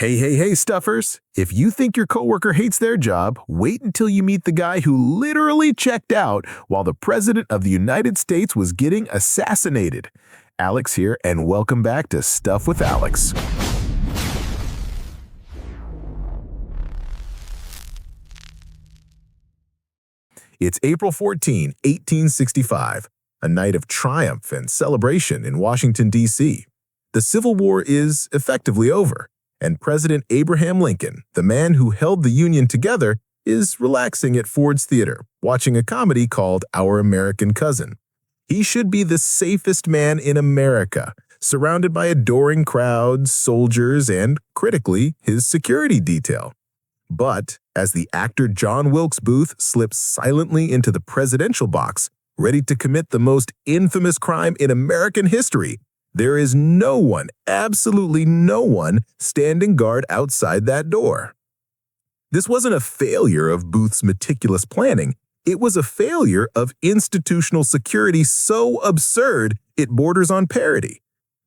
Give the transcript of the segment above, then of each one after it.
Hey, stuffers! If you think your coworker hates their job, wait until you meet the guy who literally checked out while the President of the United States was getting assassinated. Alex here, and welcome back to Stuff with Alex. It's April 14, 1865, a night of triumph and celebration in Washington, D.C. The Civil War is effectively over, and President Abraham Lincoln, the man who held the Union together, is relaxing at Ford's Theater, watching a comedy called Our American Cousin. He should be the safest man in America, surrounded by adoring crowds, soldiers, and, critically, his security detail. But as the actor John Wilkes Booth slips silently into the presidential box, ready to commit the most infamous crime in American history, there is no one, absolutely no one, standing guard outside that door. This wasn't a failure of Booth's meticulous planning. It was a failure of institutional security so absurd it borders on parody.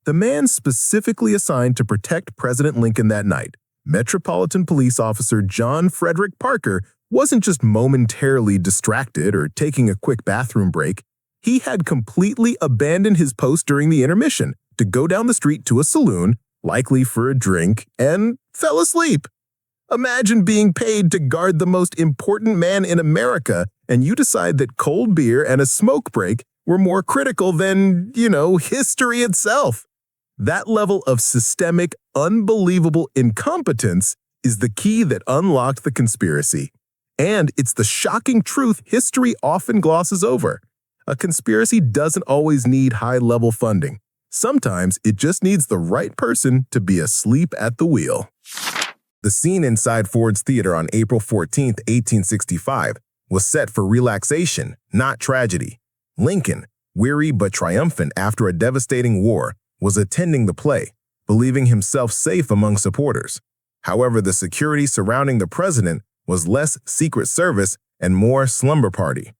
The man specifically assigned to protect President Lincoln that night, Metropolitan Police Officer John Frederick Parker, wasn't just momentarily distracted or taking a quick bathroom break. He had completely abandoned his post during the intermission to go down the street to a saloon, likely for a drink, and fell asleep. Imagine being paid to guard the most important man in America, and you decide that cold beer and a smoke break were more critical than, history itself. That level of systemic, unbelievable incompetence is the key that unlocked the conspiracy. And it's the shocking truth history often glosses over. A conspiracy doesn't always need high-level funding. Sometimes it just needs the right person to be asleep at the wheel. The scene inside Ford's Theater on April 14, 1865, was set for relaxation, not tragedy. Lincoln, weary but triumphant after a devastating war, was attending the play, believing himself safe among supporters. However, the security surrounding the president was less Secret Service and more slumber party.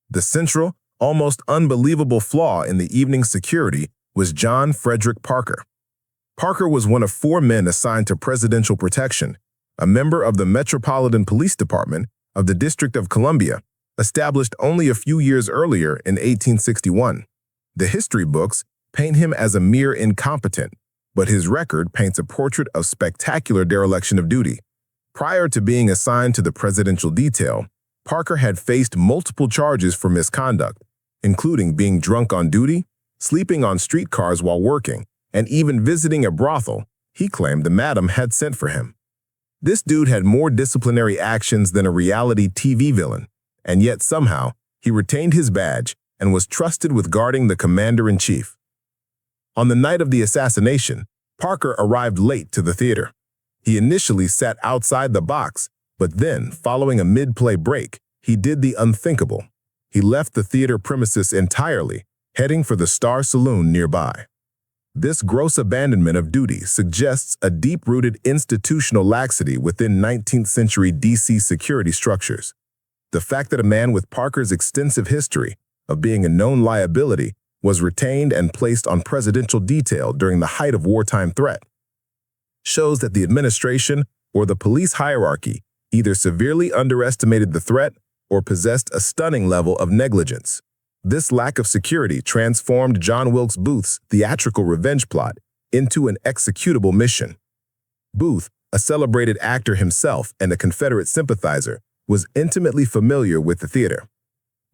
The central, almost unbelievable flaw in the evening's security was John Frederick Parker. Parker was one of 4 men assigned to presidential protection, a member of the Metropolitan Police Department of the District of Columbia, established only a few years earlier in 1861. The history books paint him as a mere incompetent, but his record paints a portrait of spectacular dereliction of duty. Prior to being assigned to the presidential detail, Parker had faced multiple charges for misconduct, including being drunk on duty, sleeping on streetcars while working, and even visiting a brothel he claimed the madam had sent for him. This dude had more disciplinary actions than a reality TV villain, and yet somehow he retained his badge and was trusted with guarding the commander-in-chief. On the night of the assassination, Parker arrived late to the theater. He initially sat outside the box, but then, following a mid-play break, he did the unthinkable. He left the theater premises entirely, heading for the Star Saloon nearby. This gross abandonment of duty suggests a deep-rooted institutional laxity within 19th century D.C. security structures. The fact that a man with Parker's extensive history of being a known liability was retained and placed on presidential detail during the height of wartime threat shows that the administration or the police hierarchy either severely underestimated the threat or possessed a stunning level of negligence. This lack of security transformed John Wilkes Booth's theatrical revenge plot into an executable mission. Booth, a celebrated actor himself and a Confederate sympathizer, was intimately familiar with the theater.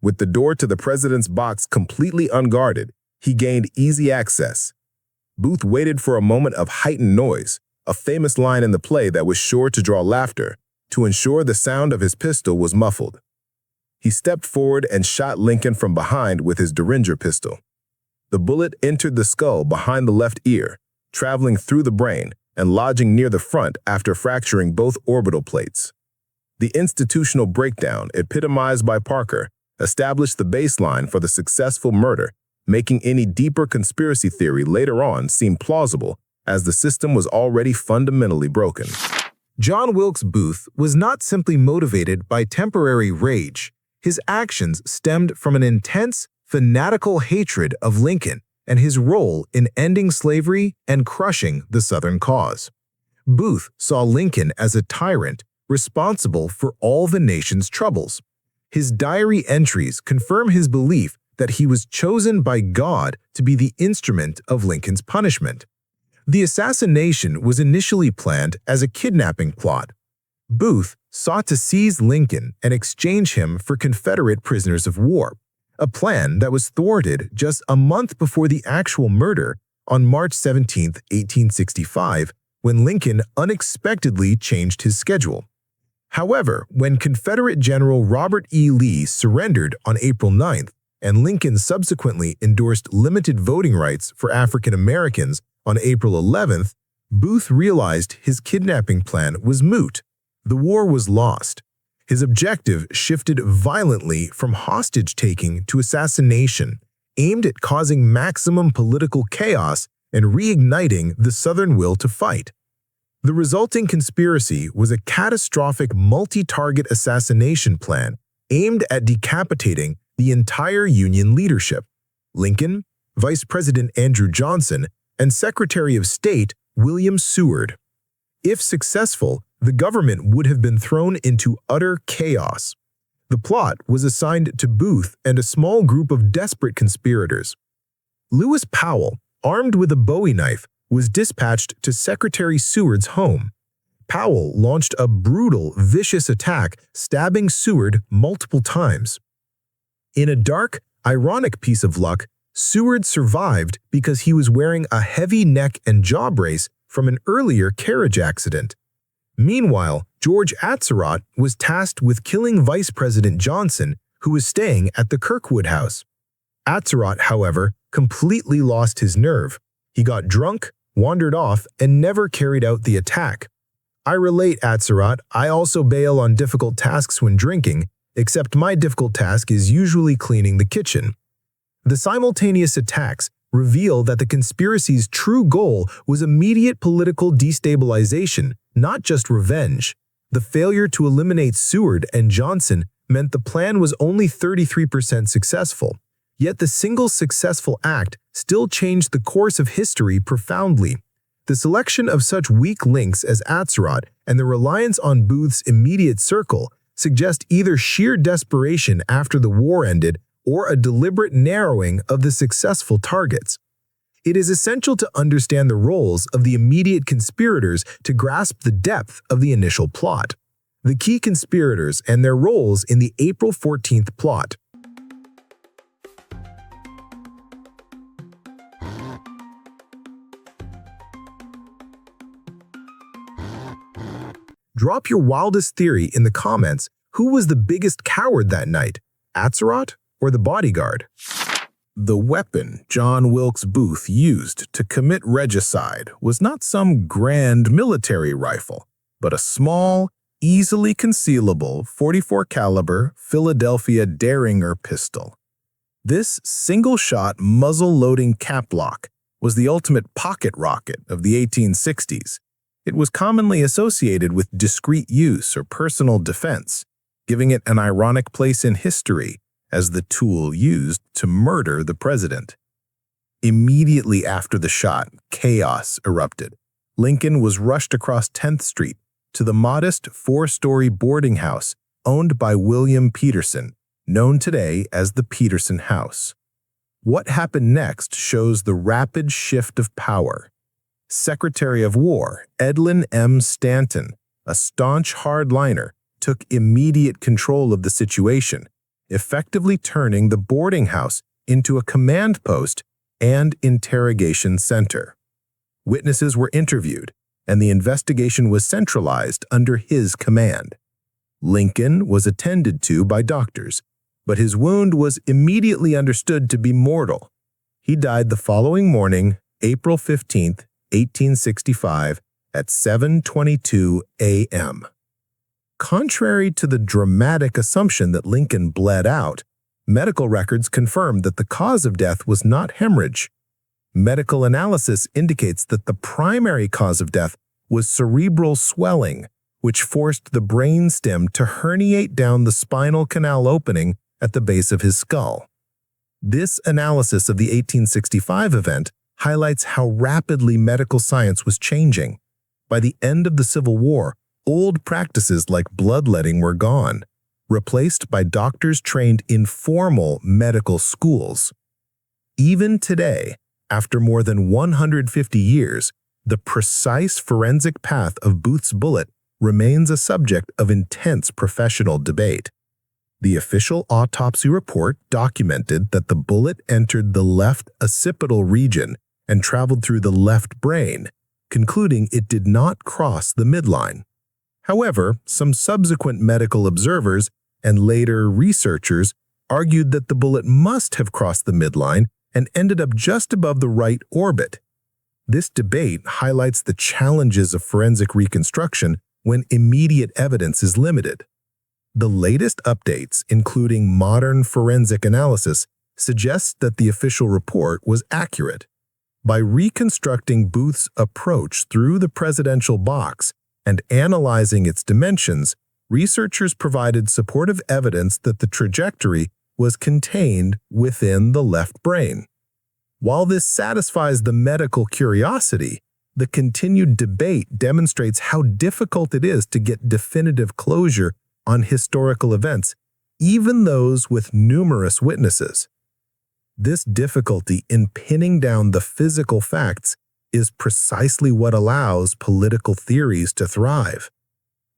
With the door to the president's box completely unguarded, he gained easy access. Booth waited for a moment of heightened noise, a famous line in the play that was sure to draw laughter, to ensure the sound of his pistol was muffled. He stepped forward and shot Lincoln from behind with his Deringer pistol. The bullet entered the skull behind the left ear, traveling through the brain and lodging near the front after fracturing both orbital plates. The institutional breakdown epitomized by Parker established the baseline for the successful murder, making any deeper conspiracy theory later on seem plausible as the system was already fundamentally broken. John Wilkes Booth was not simply motivated by temporary rage. His actions stemmed from an intense, fanatical hatred of Lincoln and his role in ending slavery and crushing the Southern cause. Booth saw Lincoln as a tyrant responsible for all the nation's troubles. His diary entries confirm his belief that he was chosen by God to be the instrument of Lincoln's punishment. The assassination was initially planned as a kidnapping plot. Booth sought to seize Lincoln and exchange him for Confederate prisoners of war, a plan that was thwarted just a month before the actual murder on March 17, 1865, when Lincoln unexpectedly changed his schedule. However, when Confederate General Robert E. Lee surrendered on April 9th, and Lincoln subsequently endorsed limited voting rights for African Americans on April 11th, Booth realized his kidnapping plan was moot. The war was lost. His objective shifted violently from hostage-taking to assassination, aimed at causing maximum political chaos and reigniting the Southern will to fight. The resulting conspiracy was a catastrophic multi-target assassination plan aimed at decapitating the entire Union leadership: Lincoln, Vice President Andrew Johnson, and Secretary of State William Seward. If successful, the government would have been thrown into utter chaos. The plot was assigned to Booth and a small group of desperate conspirators. Lewis Powell, armed with a Bowie knife, was dispatched to Secretary Seward's home. Powell launched a brutal, vicious attack, stabbing Seward multiple times. In a dark, ironic piece of luck, Seward survived because he was wearing a heavy neck and jaw brace from an earlier carriage accident. Meanwhile, George Atzerodt was tasked with killing Vice President Johnson, who was staying at the Kirkwood House. Atzerodt, however, completely lost his nerve. He got drunk, wandered off, and never carried out the attack. I relate, Atzerodt. I also bail on difficult tasks when drinking, except my difficult task is usually cleaning the kitchen. The simultaneous attacks reveal that the conspiracy's true goal was immediate political destabilization, not just revenge. The failure to eliminate Seward and Johnson meant the plan was only 33% successful. Yet the single successful act still changed the course of history profoundly. The selection of such weak links as Atzerodt and the reliance on Booth's immediate circle suggest either sheer desperation after the war ended or a deliberate narrowing of the successful targets. It is essential to understand the roles of the immediate conspirators to grasp the depth of the initial plot. The key conspirators and their roles in the April 14th plot. Drop your wildest theory in the comments. Who was the biggest coward that night, Atzerodt or the bodyguard? The weapon John Wilkes Booth used to commit regicide was not some grand military rifle, but a small, easily concealable .44 caliber Philadelphia Deringer pistol. This single-shot muzzle-loading caplock was the ultimate pocket rocket of the 1860s. It was commonly associated with discreet use or personal defense, giving it an ironic place in history as the tool used to murder the president. Immediately after the shot, chaos erupted. Lincoln was rushed across 10th Street to the modest 4-story boarding house owned by William Peterson, known today as the Peterson House. What happened next shows the rapid shift of power. Secretary of War Edlin M. Stanton, a staunch hardliner, took immediate control of the situation, effectively turning the boarding house into a command post and interrogation center. Witnesses were interviewed, and the investigation was centralized under his command. Lincoln was attended to by doctors, but his wound was immediately understood to be mortal. He died the following morning, April 15, 1865, at 7:22 a.m. Contrary to the dramatic assumption that Lincoln bled out, medical records confirmed that the cause of death was not hemorrhage. Medical analysis indicates that the primary cause of death was cerebral swelling, which forced the brain stem to herniate down the spinal canal opening at the base of his skull. This analysis of the 1865 event highlights how rapidly medical science was changing. By the end of the Civil War, old practices like bloodletting were gone, replaced by doctors trained in formal medical schools. Even today, after more than 150 years, the precise forensic path of Booth's bullet remains a subject of intense professional debate. The official autopsy report documented that the bullet entered the left occipital region and traveled through the left brain, concluding it did not cross the midline. However, some subsequent medical observers and later researchers argued that the bullet must have crossed the midline and ended up just above the right orbit. This debate highlights the challenges of forensic reconstruction when immediate evidence is limited. The latest updates, including modern forensic analysis, suggest that the official report was accurate. By reconstructing Booth's approach through the presidential box and analyzing its dimensions, researchers provided supportive evidence that the trajectory was contained within the left brain. While this satisfies the medical curiosity, the continued debate demonstrates how difficult it is to get definitive closure on historical events, even those with numerous witnesses. This difficulty in pinning down the physical facts is precisely what allows political theories to thrive.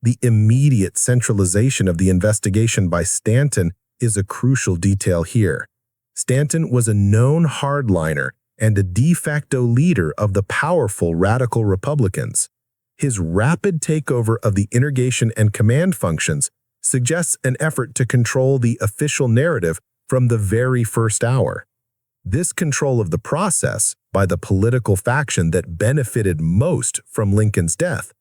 The immediate centralization of the investigation by Stanton is a crucial detail here. Stanton was a known hardliner and a de facto leader of the powerful radical Republicans. His rapid takeover of the interrogation and command functions suggests an effort to control the official narrative from the very first hour. This control of the process by the political faction that benefited most from Lincoln's death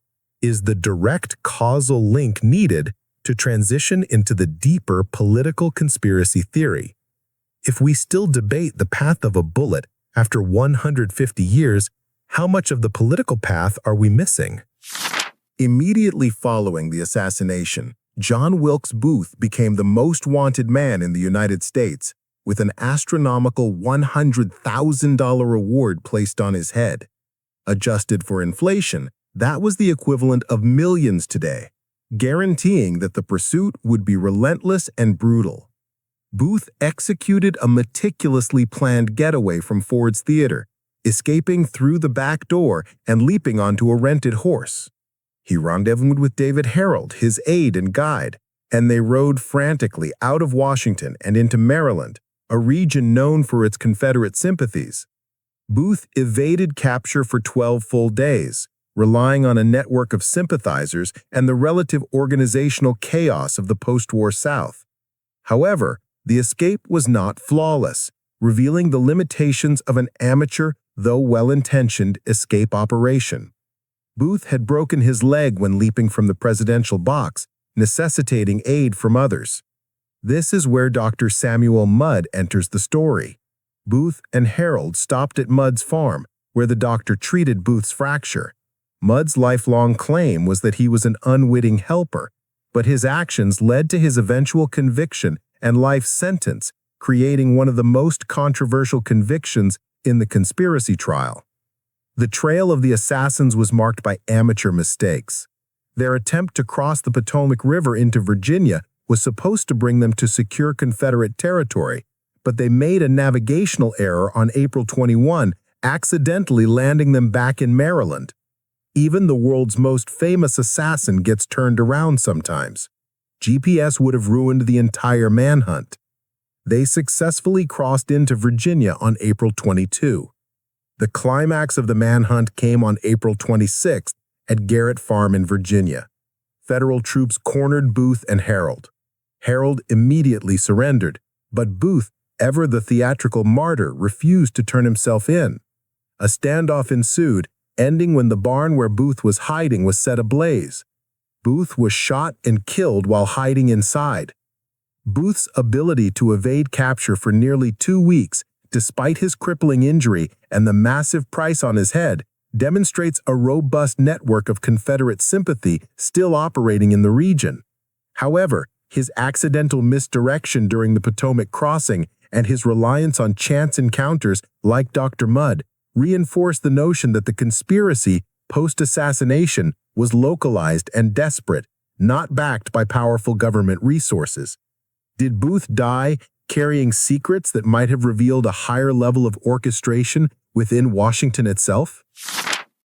is the direct causal link needed to transition into the deeper political conspiracy theory. If we still debate the path of a bullet after 150 years, how much of the political path are we missing? Immediately following the assassination, John Wilkes Booth became the most wanted man in the United States, with an astronomical $100,000 reward placed on his head. Adjusted for inflation, that was the equivalent of millions today, guaranteeing that the pursuit would be relentless and brutal. Booth executed a meticulously planned getaway from Ford's Theater, escaping through the back door and leaping onto a rented horse. He rendezvoused with David Harold, his aide and guide, and they rode frantically out of Washington and into Maryland, a region known for its Confederate sympathies. Booth evaded capture for 12 full days, relying on a network of sympathizers and the relative organizational chaos of the post-war South. However, the escape was not flawless, revealing the limitations of an amateur, though well-intentioned, escape operation. Booth had broken his leg when leaping from the presidential box, necessitating aid from others. This is where Dr. Samuel Mudd enters the story. Booth and Harold stopped at Mudd's farm, where the doctor treated Booth's fracture. Mudd's lifelong claim was that he was an unwitting helper, but his actions led to his eventual conviction and life sentence, creating one of the most controversial convictions in the conspiracy trial. The trail of the assassins was marked by amateur mistakes. Their attempt to cross the Potomac River into Virginia was supposed to bring them to secure Confederate territory, but they made a navigational error on April 21, accidentally landing them back in Maryland. Even the world's most famous assassin gets turned around sometimes. GPS would have ruined the entire manhunt. They successfully crossed into Virginia on April 22. The climax of the manhunt came on April 26 at Garrett Farm in Virginia. Federal troops cornered Booth and Harold. Harold immediately surrendered, but Booth, ever the theatrical martyr, refused to turn himself in. A standoff ensued, ending when the barn where Booth was hiding was set ablaze. Booth was shot and killed while hiding inside. Booth's ability to evade capture for nearly 2 weeks, despite his crippling injury and the massive price on his head, demonstrates a robust network of Confederate sympathy still operating in the region. However, his accidental misdirection during the Potomac crossing and his reliance on chance encounters like Dr. Mudd reinforced the notion that the conspiracy post-assassination was localized and desperate, not backed by powerful government resources. Did Booth die carrying secrets that might have revealed a higher level of orchestration within Washington itself?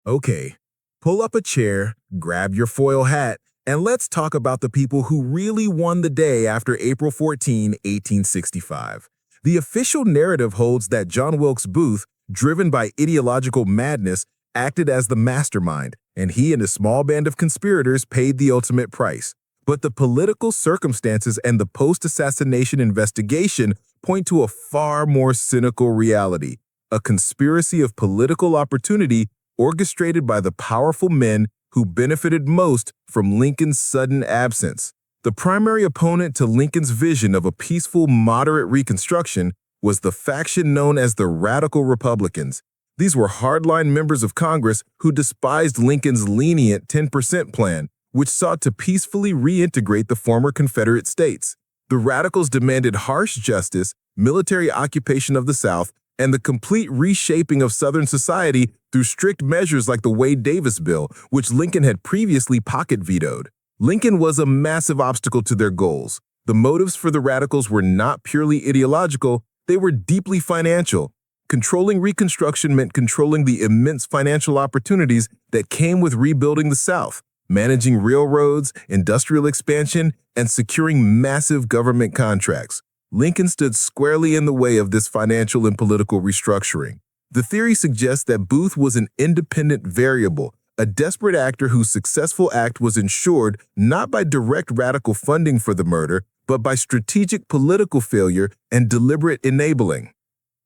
Okay, pull up a chair, grab your foil hat, and let's talk about the people who really won the day after April 14, 1865. The official narrative holds that John Wilkes Booth, driven by ideological madness, acted as the mastermind, and he and a small band of conspirators paid the ultimate price. But the political circumstances and the post-assassination investigation point to a far more cynical reality, a conspiracy of political opportunity orchestrated by the powerful men who benefited most from Lincoln's sudden absence. The primary opponent to Lincoln's vision of a peaceful, moderate Reconstruction was the faction known as the Radical Republicans. These were hardline members of Congress who despised Lincoln's lenient 10% plan, which sought to peacefully reintegrate the former Confederate states. The Radicals demanded harsh justice, military occupation of the South, and the complete reshaping of Southern society through strict measures like the Wade-Davis Bill, which Lincoln had previously pocket vetoed. Lincoln was a massive obstacle to their goals. The motives for the Radicals were not purely ideological, they were deeply financial. Controlling Reconstruction meant controlling the immense financial opportunities that came with rebuilding the South, managing railroads, industrial expansion, and securing massive government contracts. Lincoln stood squarely in the way of this financial and political restructuring. The theory suggests that Booth was an independent variable, a desperate actor whose successful act was ensured not by direct radical funding for the murder, but by strategic political failure and deliberate enabling.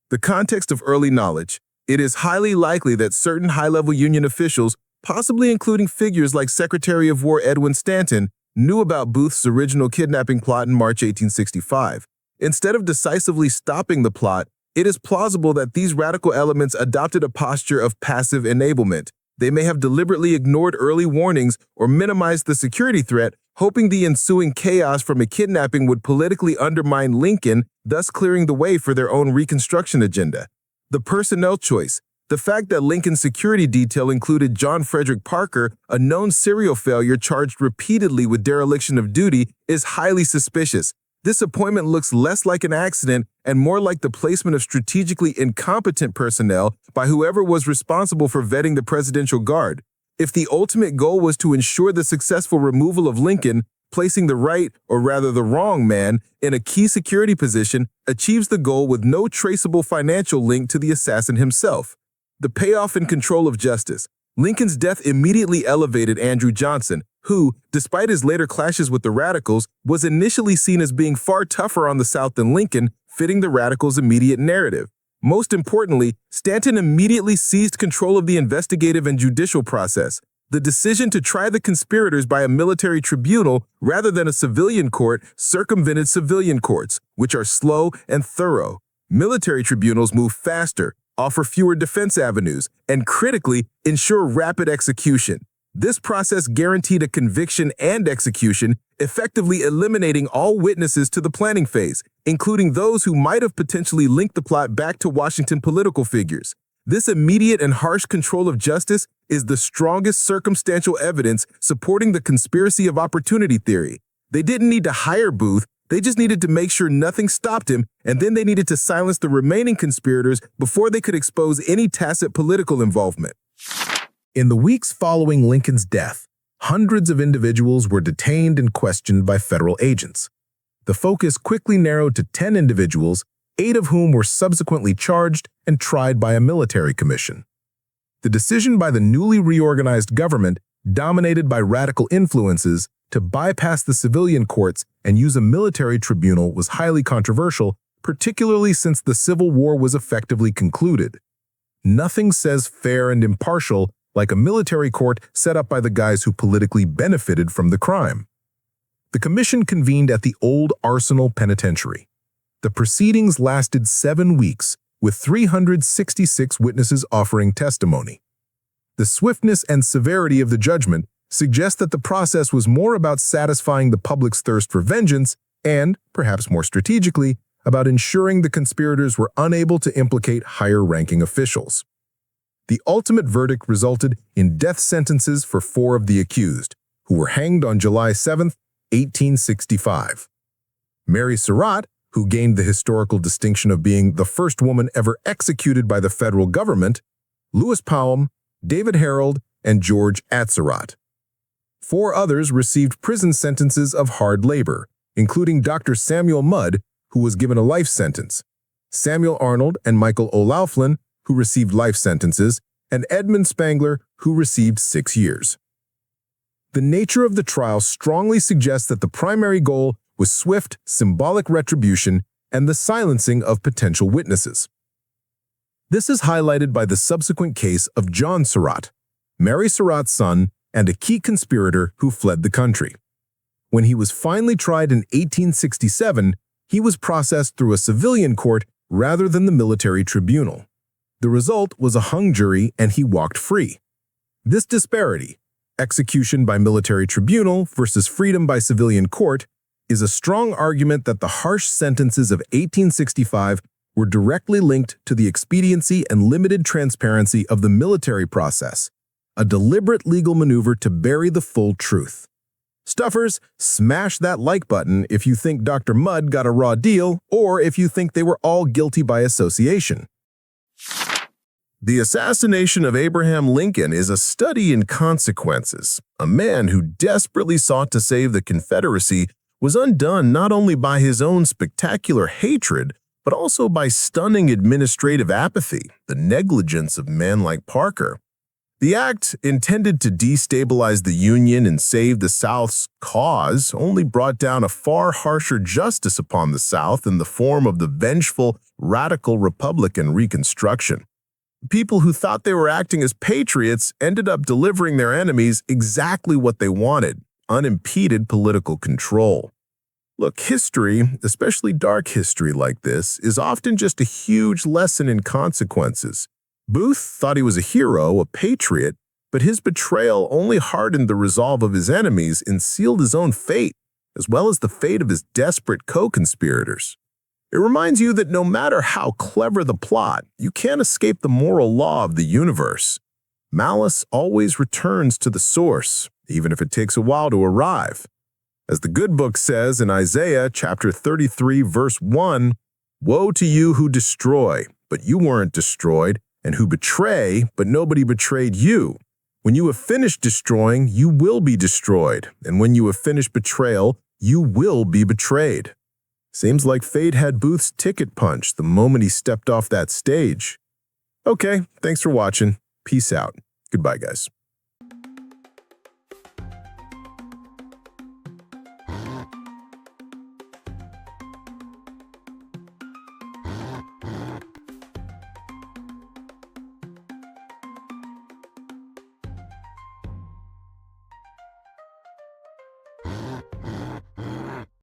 The context of early knowledge: it is highly likely that certain high-level Union officials, possibly including figures like Secretary of War Edwin Stanton, knew about Booth's original kidnapping plot in March 1865. Instead of decisively stopping the plot, it is plausible that these radical elements adopted a posture of passive enablement. They may have deliberately ignored early warnings or minimized the security threat, hoping the ensuing chaos from a kidnapping would politically undermine Lincoln, thus clearing the way for their own Reconstruction agenda. The personnel choice: the fact that Lincoln's security detail included John Frederick Parker, a known serial failure charged repeatedly with dereliction of duty, is highly suspicious. This appointment looks less like an accident and more like the placement of strategically incompetent personnel by whoever was responsible for vetting the Presidential Guard. If the ultimate goal was to ensure the successful removal of Lincoln, placing the right, or rather the wrong man, in a key security position achieves the goal with no traceable financial link to the assassin himself. The payoff and control of justice: Lincoln's death immediately elevated Andrew Johnson, who, despite his later clashes with the Radicals, was initially seen as being far tougher on the South than Lincoln, fitting the Radicals' immediate narrative. Most importantly, Stanton immediately seized control of the investigative and judicial process. The decision to try the conspirators by a military tribunal rather than a civilian court circumvented civilian courts, which are slow and thorough. Military tribunals move faster, offer fewer defense avenues, and critically, ensure rapid execution. This process guaranteed a conviction and execution, effectively eliminating all witnesses to the planning phase, including those who might have potentially linked the plot back to Washington political figures. This immediate and harsh control of justice is the strongest circumstantial evidence supporting the conspiracy of opportunity theory. They didn't need to hire Booth, they just needed to make sure nothing stopped him, and then they needed to silence the remaining conspirators before they could expose any tacit political involvement. In the weeks following Lincoln's death, hundreds of individuals were detained and questioned by federal agents. The focus quickly narrowed to 10 individuals, 8 of whom were subsequently charged and tried by a military commission. The decision by the newly reorganized government, dominated by radical influences, to bypass the civilian courts and use a military tribunal was highly controversial, particularly since the Civil War was effectively concluded. Nothing says fair and impartial like a military court set up by the guys who politically benefited from the crime. The commission convened at the old Arsenal Penitentiary. The proceedings lasted 7 weeks, with 366 witnesses offering testimony. The swiftness and severity of the judgment suggest that the process was more about satisfying the public's thirst for vengeance and, perhaps more strategically, about ensuring the conspirators were unable to implicate higher-ranking officials. The ultimate verdict resulted in death sentences for 4 of the accused, who were hanged on July 7, 1865. Mary Surratt, who gained the historical distinction of being the first woman ever executed by the federal government, Louis Powham, David Harold, and George Atzerodt. 4 others received prison sentences of hard labor, including Dr. Samuel Mudd, who was given a life sentence, Samuel Arnold and Michael O'Laughlin, who received life sentences, and Edmund Spangler, who received 6 years. The nature of the trial strongly suggests that the primary goal was swift, symbolic retribution and the silencing of potential witnesses. This is highlighted by the subsequent case of John Surratt, Mary Surratt's son and a key conspirator who fled the country. When he was finally tried in 1867, he was processed through a civilian court rather than the military tribunal. The result was a hung jury and he walked free. This disparity, execution by military tribunal versus freedom by civilian court, is a strong argument that the harsh sentences of 1865 were directly linked to the expediency and limited transparency of the military process, a deliberate legal maneuver to bury the full truth. Stuffers, smash that like button if you think Dr. Mudd got a raw deal or if you think they were all guilty by association. The assassination of Abraham Lincoln is a study in consequences. A man who desperately sought to save the Confederacy was undone not only by his own spectacular hatred, but also by stunning administrative apathy, the negligence of men like Parker. The act, intended to destabilize the Union and save the South's cause, only brought down a far harsher justice upon the South in the form of the vengeful, radical Republican Reconstruction. People who thought they were acting as patriots ended up delivering their enemies exactly what they wanted: unimpeded political control. Look, history, especially dark history like this, is often just a huge lesson in consequences. Booth thought he was a hero, a patriot, but his betrayal only hardened the resolve of his enemies and sealed his own fate, as well as the fate of his desperate co-conspirators. It reminds you that no matter how clever the plot, you can't escape the moral law of the universe. Malice always returns to the source, even if it takes a while to arrive. As the good book says in Isaiah chapter 33, verse 1, "Woe to you who destroy, but you weren't destroyed, and who betray, but nobody betrayed you. When you have finished destroying, you will be destroyed, and when you have finished betrayal, you will be betrayed." Seems like fate had Booth's ticket punch the moment he stepped off that stage. Okay, thanks for watching. Peace out. Goodbye, guys.